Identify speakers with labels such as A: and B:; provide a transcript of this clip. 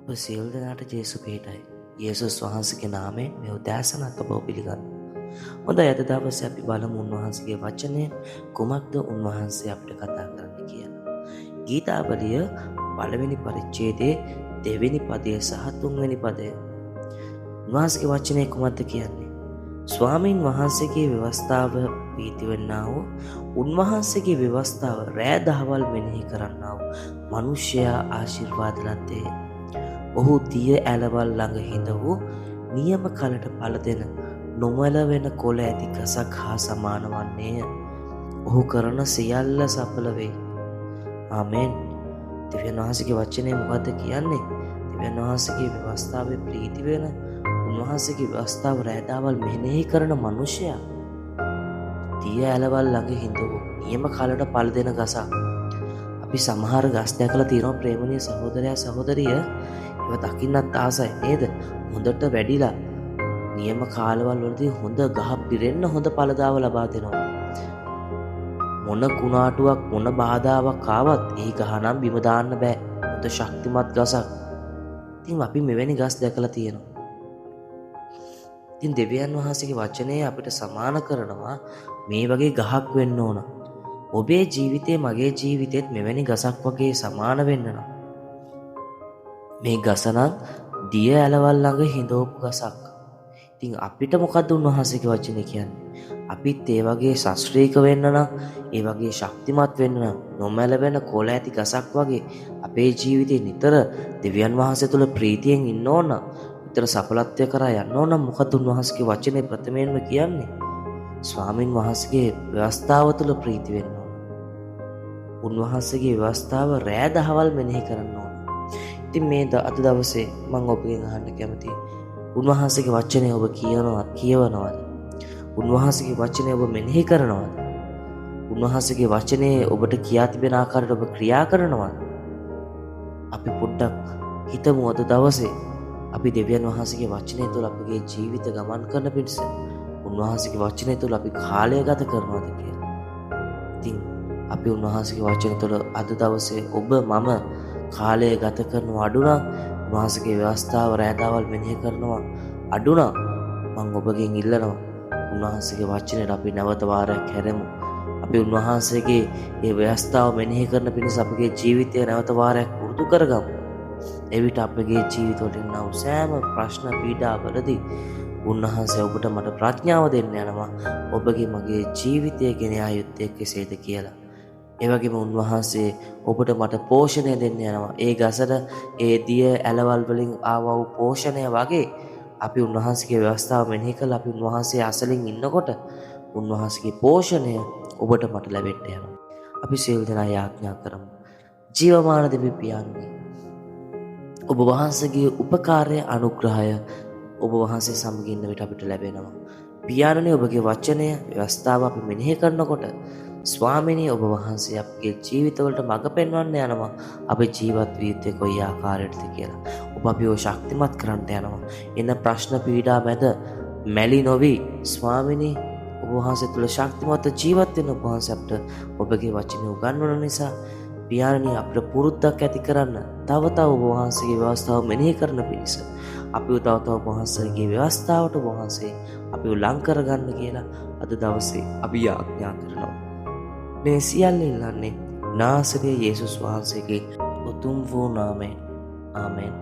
A: ඔබ සියලු දෙනාට ජේසු පිහිටයි. යේසුස් වහන්සේගේ නාමයෙන් මේ උදෑසනත් ඔබ පිළිගන්න. හොඳයි, අද දවසේ අපි බලමු උන්වහන්සේගේ වචනයෙන් කුමක්ද උන්වහන්සේ අපිට කතා කරන්න කියලා. ගීතාවලිය පළවෙනි පරිච්ඡේදයේ දෙවෙනි පදය සහ තුන්වෙනි පදය. උන්වහන්සේගේ වචනේ කුමක්ද කියන්නේ? ස්වාමීන් වහන්සේගේ ව්‍යවස්ථාව පීති වෙන්නා වූ උන්වහන්සේගේ ව්‍යවස්ථාව රෑ දහවල් මෙනෙහි කරන්නා වූ මිනිසයා ආශිර්වාද ලද්දේ. ඔහු දිය ඇලවල් ළඟ හිඳ වූ නියම කලට පල දෙන නොමැලවෙන කොළ ඇති ගසක් හා සමාන වන්නේය. ඔහු කරන සියල්ල සඵල වෙයි. ආමෙන්. දෙවියන් වහන්සේගේ වචනේ මොකද්ද කියන්නේ? දෙවියන් වහන්සේගේ ව්‍යවස්ථාවේ ප්‍රීති වෙන උන්වහන්සේගේ ව්‍යවස්ථාව රැඳවල් මෙනෙහි කරන මිනිසයා දිය ඇලවල් ළඟ හිඳ වූ නියම කලට පල දෙන ගසක්. අපි සමහර ගස් දැකලා තියෙනවා ප්‍රේමණීය සහෝදරයා සහෝදරිය, ඒව දකින්නත් ආසයි නේද? හොඳට වැඩිලා නියම කාලවල වලදී හොඳ ගහ පිරෙන්න හොඳ ඵලදාව ලබා දෙනවා. මොන කුණාටුවක් මොන බාධාවක් ආවත් ඒ ගහ නම් බිම දාන්න බෑ. හොඳ ශක්තිමත් ගසක්. ඉතින් අපි මෙවැනි ගස් දැකලා තියෙනවා. ඉතින් දෙවියන් වහන්සේගේ වචනය අපිට සමාන කරනවා මේ වගේ ගහක් වෙන්න ඕන. ඔබේ ජීවිතේ මගේ ජීවිතෙත් මෙවැනි ගසක් වගේ සමාන වෙන්න නම් මේ ගස නම් දිය ඇලවල් ළඟ හිඳවපු ගසක්. ඉතින් අපිට මොකද්ද උන්වහන්සේගේ වචනේ කියන්නේ? අපිත් ඒ වගේ ශාස්ත්‍රීයක වෙන්න නම්, ඒ වගේ ශක්තිමත් වෙන්න නම්, නොමැලවෙන කොළ ඇති ගසක් වගේ අපේ ජීවිතේ නිතර දෙවියන් වහන්සේ තුළ ප්‍රීතියෙන් ඉන්න ඕන, නිතර සඵලත්වය කරා යන්න ඕන. මොකද උන්වහන්සේගේ වචනේ ප්‍රථමයෙන්ම කියන්නේ ස්වාමින් වහන්සේගේ ව්‍යවස්ථාව තුළ ප්‍රීති වෙන්න ඕන. උන්වහන්සේගේ ව්‍යවස්ථාව රෑ දහවල් මෙනෙහි කරන්න ඕන. ඉතින් මේ අද දවසේ මම ඔබගෙන් අහන්න කැමතියි, උන්වහන්සේගේ වචනේ ඔබ කියවනවද? උන්වහන්සේගේ වචනේ ඔබ මෙනෙහි කරනවද? උන්වහන්සේගේ වචනේ ඔබට කියා තිබෙන ආකාරයට ඔබ ක්‍රියා කරනවද? අපි පොඩ්ඩක් හිතමු අද දවසේ අපි දෙවියන් වහන්සේගේ වචනේ තුළ අපගේ ජීවිත ගමන් කරන පිණිස උන්වහන්සේගේ වචනේ තුළ අපි කාලය ගත කරනවද කියලා. ඉතින් අපි උන්වහන්සේගේ වචනේ තුළ අද දවසේ ඔබ මම කාලය ගත කරනවා අඩු නම්, උන්වහන්සේගේ ව්‍යවස්ථාව රැඳවල් මෙනෙහි කරනවා අඩු නම්, මම ඔබගෙන් ඉල්ලනවා උන්වහන්සේගේ වචනයට අපි නැවත වාරයක් හැරෙමු. අපි උන්වහන්සේගේ මේ ව්‍යවස්ථාව මෙනෙහි කරන පිණිස අපගේ ජීවිතය නැවත වාරයක් පුරුදු කරගමු. එවිට අපගේ ජීවිතවලට එන සෑම ප්‍රශ්න පීඩාවලදී උන්වහන්සේ ඔබට මට ප්‍රඥාව දෙන්න යනවා ඔබගේ මගේ ජීවිතය ගෙන යා යුත්තේ කෙසේද කියලා. ඒ වගේම උන්වහන්සේ ඔබට මට පෝෂණය දෙන්න යනවා. ඒ ගසට ඒ දිය ඇලවල් වලින් ආවා වූ පෝෂණය වගේ අපි උන්වහන්සේගේ ව්‍යවස්ථාව මෙනෙහි කළා. අපි උන්වහන්සේ අසලින් ඉන්නකොට උන්වහන්සේගේ පෝෂණය ඔබට මට ලැබෙන්න යනවා. අපි සියලු දෙනා යාඥා කරමු. ජීවමාන දෙවි පියාණනි, ඔබ වහන්සේගේ උපකාරය අනුග්‍රහය ඔබ වහන්සේ සමග ඉන්න විට අපිට ලැබෙනවා. පියාණනි, ඔබගේ වචනය ව්‍යවස්ථාව අපි මෙනෙහි කරනකොට ස්වාමිනී ඔබ වහන්සේ අපගේ ජීවිතවලට මඟ පෙන්වන්න යනවා. අපි ජීවත් විය යුත්තේ කොයි ආකාරයටද කියලා. ඔබ අපිව ශක්තිමත් කරන්න යනවා. එන ප්‍රශ්න පීඩා මැද මැලි නොවි ස්වාමිනී ඔබ වහන්සේ තුළ ශක්තිමත් ජීවත් වෙන ඔබ වහන්සේ අපට ඔබගේ වචනේ උගන්වන නිසා පියාණනි අපිට පුරුද්දක් ඇති කරන්න, තව තව ඔබ වහන්සේගේ ව්‍යවස්ථාව මෙනෙහි කරන පිණිස අපිව තව තව ඔබ වහන්සේගේ ව්‍යවස්ථාවට ඔබ වහන්සේ අපිව ලං කරගන්න කියලා අද දවසේ අපි යාඥා කරනවා. මේ සියල්ල ඉල්ලන්නේ නාසරේ යේසුස් වහන්සේගේ උතුම් වූ නාමයෙන්. ආමෙන්.